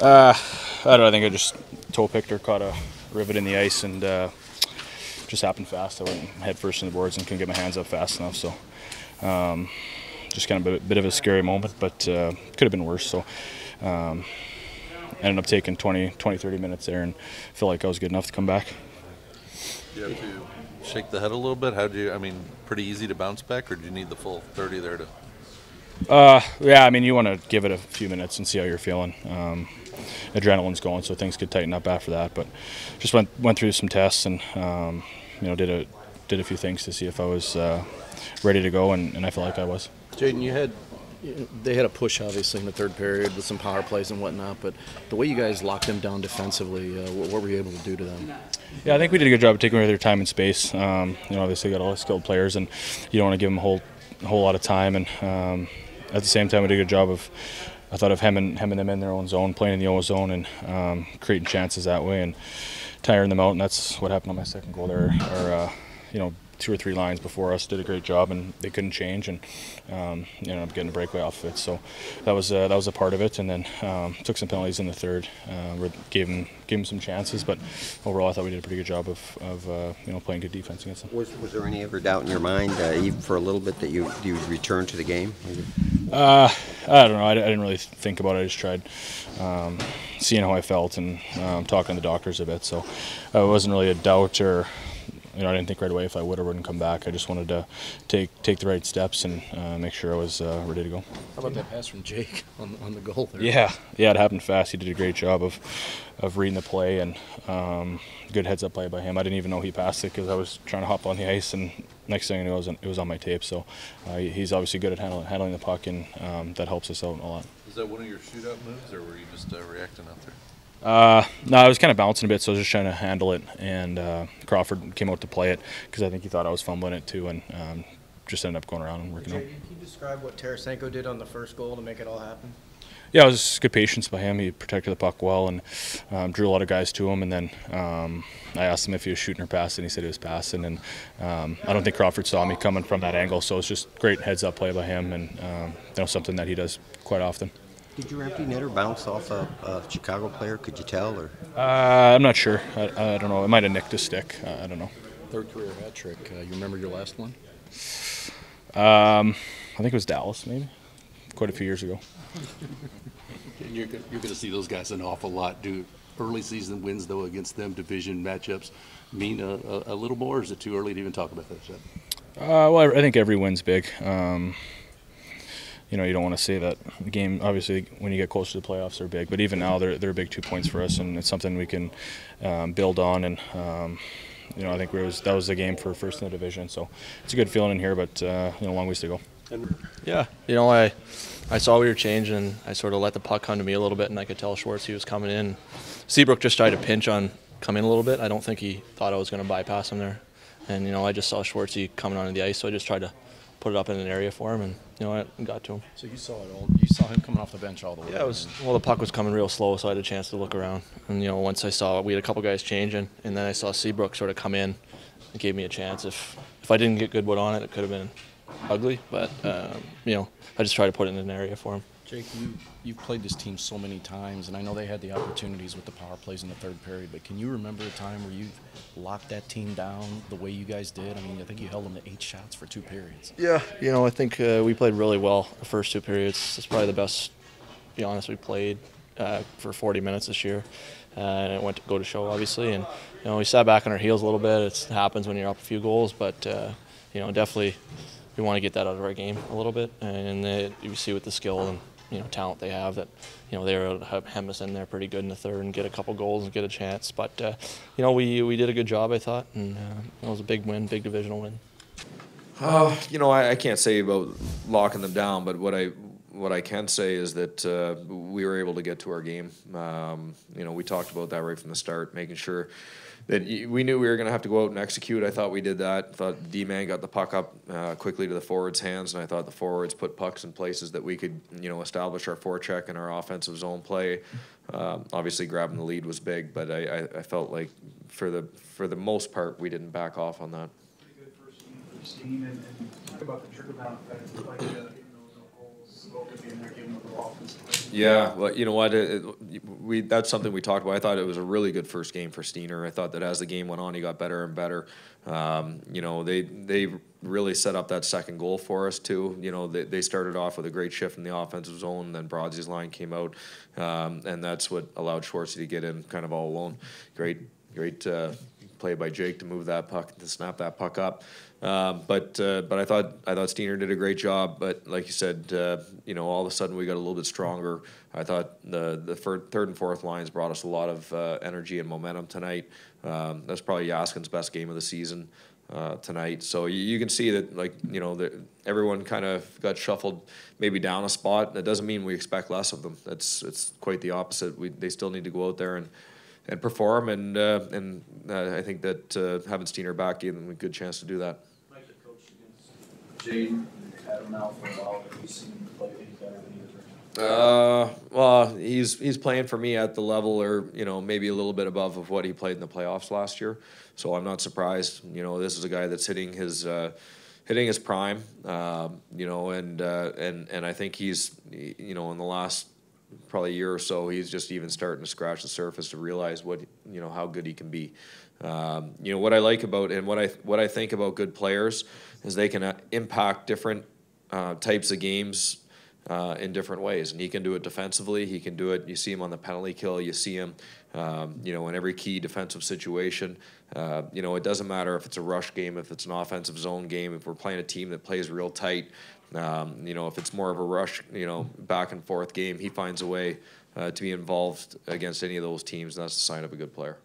I don't know, I think I just toe picked or caught a rivet in the ice and just happened fast. I went head first in the boards and couldn't get my hands up fast enough. So just kind of a bit of a scary moment, but could have been worse. So ended up taking 20, 30 minutes there and feel like I was good enough to come back. Do you have to shake the head a little bit? I mean, pretty easy to bounce back, or do you need the full 30 there to? Yeah, I mean, you want to give it a few minutes and see how you're feeling. Adrenaline's going, so things could tighten up after that. But just went through some tests and did a few things to see if I was ready to go, and I feel like I was. Jaden, they had a push obviously in the third period with some power plays and whatnot, but the way you guys locked them down defensively, what were you able to do to them? Yeah, I think we did a good job of taking away their time and space. Obviously got a lot of skilled players, and you don't want to give them a whole lot of time. And at the same time, we did a good job of, I thought, of hemming them in their own zone, playing in the own zone, and creating chances that way and tiring them out. And that's what happened on my second goal there. Or 2 or 3 lines before us did a great job, and they couldn't change, and ended up getting a breakaway off of it. So that was a part of it. And then took some penalties in the third, gave them some chances. But overall, I thought we did a pretty good job of playing good defense against them. Was there any ever doubt in your mind, even for a little bit, that you'd return to the game? I don't know. I didn't really think about it. I just tried seeing how I felt and talking to the doctors a bit. So it wasn't really a doubt, or I didn't think right away if I would or wouldn't come back. I just wanted to take the right steps and make sure I was ready to go. How about that pass from Jake on the goal there? Yeah, it happened fast. He did a great job of reading the play, and good heads-up play by him. I didn't even know he passed it because I was trying to hop on the ice, and next thing I knew, it was on my tape. So he's obviously good at handling the puck, and that helps us out a lot. Was that one of your shootout moves, or were you just reacting out there? No, I was kind of bouncing a bit, so I was just trying to handle it, and Crawford came out to play it because I think he thought I was fumbling it too, and just ended up going around and working out. Can you describe what Tarasenko did on the first goal to make it all happen? Yeah, it was good patience by him. He protected the puck well and drew a lot of guys to him. And then I asked him if he was shooting or passing. He said he was passing. And I don't think Crawford saw me coming from that angle, so it's just great heads-up play by him, and something that he does quite often. Did your empty netter bounce off a Chicago player? Could you tell? Or I'm not sure. I don't know. It might have nicked a stick. I don't know. Third career hat trick. You remember your last one? I think it was Dallas, maybe. Quite a few years ago. You're going to see those guys an awful lot. Do early season wins, though, against them, division matchups, mean a little more, or is it too early to even talk about that yet? Well, I think every win's big. You don't want to say that the game, obviously, when you get closer to the playoffs, they're big. But even now, they're big 2 points for us, and it's something we can build on. And I think that was the game for first in the division. So it's a good feeling in here, but long ways to go. Yeah, I saw we were changing, and I sort of let the puck come to me a little bit, and I could tell Schwartz he was coming in. Seabrook just tried to come in a little bit. I don't think he thought I was going to bypass him there. And, I just saw Schwartz coming onto the ice, so I just tried to put it up in an area for him, and, I got to him. So you saw it all. You saw him coming off the bench all the way. Yeah, the puck was coming real slow, so I had a chance to look around. And, once I saw we had a couple guys changing, and then I saw Seabrook sort of come in, it gave me a chance. If I didn't get good wood on it, it could have been ugly, but I just tried to put it in an area for him. Jake, you've played this team so many times, and I know they had the opportunities with the power plays in the third period, but can you remember a time where you've locked that team down the way you guys did? I mean, I think you held them to 8 shots for 2 periods. Yeah, I think we played really well the first 2 periods. It's probably the best, to be honest, we played for 40 minutes this year. And it went to go to show, obviously, and we sat back on our heels a little bit. It happens when you're up a few goals, but definitely we want to get that out of our game a little bit, and you see with the skill and talent they have that they were able to hem us in there pretty good in the third and get a couple goals and get a chance. But we did a good job, I thought, and it was a big win, big divisional win. I can't say about locking them down, but what I can say is that we were able to get to our game. We talked about that right from the start, making sure that we knew we were going to have to go out and execute. I thought we did that. I thought D-man got the puck up quickly to the forwards' hands, and I thought the forwards put pucks in places that we could, establish our forecheck and our offensive zone play. Obviously, grabbing the lead was big, but I felt like for the most part, we didn't back off on that. Pretty good first team, and talk about the trickle down effect. Like, even though no goals, Smoke could be in there giving them the offense. Yeah, well, you know what? That's something we talked about. I thought it was a really good first game for Steiner. I thought that as the game went on, he got better and better. You know, they really set up that second goal for us too. You know, they started off with a great shift in the offensive zone, then Broadsy's line came out, and that's what allowed Schwartz to get in kind of all alone. Great play by Jake to move that puck, to snap that puck up. But I thought Steiner did a great job. But like you said, you know, all of a sudden we got a little bit stronger. I thought the third and fourth lines brought us a lot of energy and momentum tonight. That's probably Yaskin's best game of the season tonight. So you can see that, like, you know, that everyone kind of got shuffled maybe down a spot. That doesn't mean we expect less of them. It's quite the opposite. They still need to go out there and perform, and I think that having Steiner back gave them a good chance to do that. Like the coach against Jaden, had him out for a while, have you seen him play any better than he is right now? Well, he's playing for me at the level, or, you know, maybe a little bit above of what he played in the playoffs last year. So I'm not surprised. You know, this is a guy that's hitting his prime. You know, and I think he's, you know, in the last probably a year or so, he's just even starting to scratch the surface to realize what, you know, how good he can be. You know, what I like about, and what I think about good players is they can impact different types of games in different ways, and he can do it defensively. He can do it. You see him on the penalty kill. You see him, you know, in every key defensive situation. You know, it doesn't matter if it's a rush game, if it's an offensive zone game, if we're playing a team that plays real tight. You know, if it's more of a rush, you know, back and forth game, he finds a way to be involved against any of those teams, and that's a sign of a good player.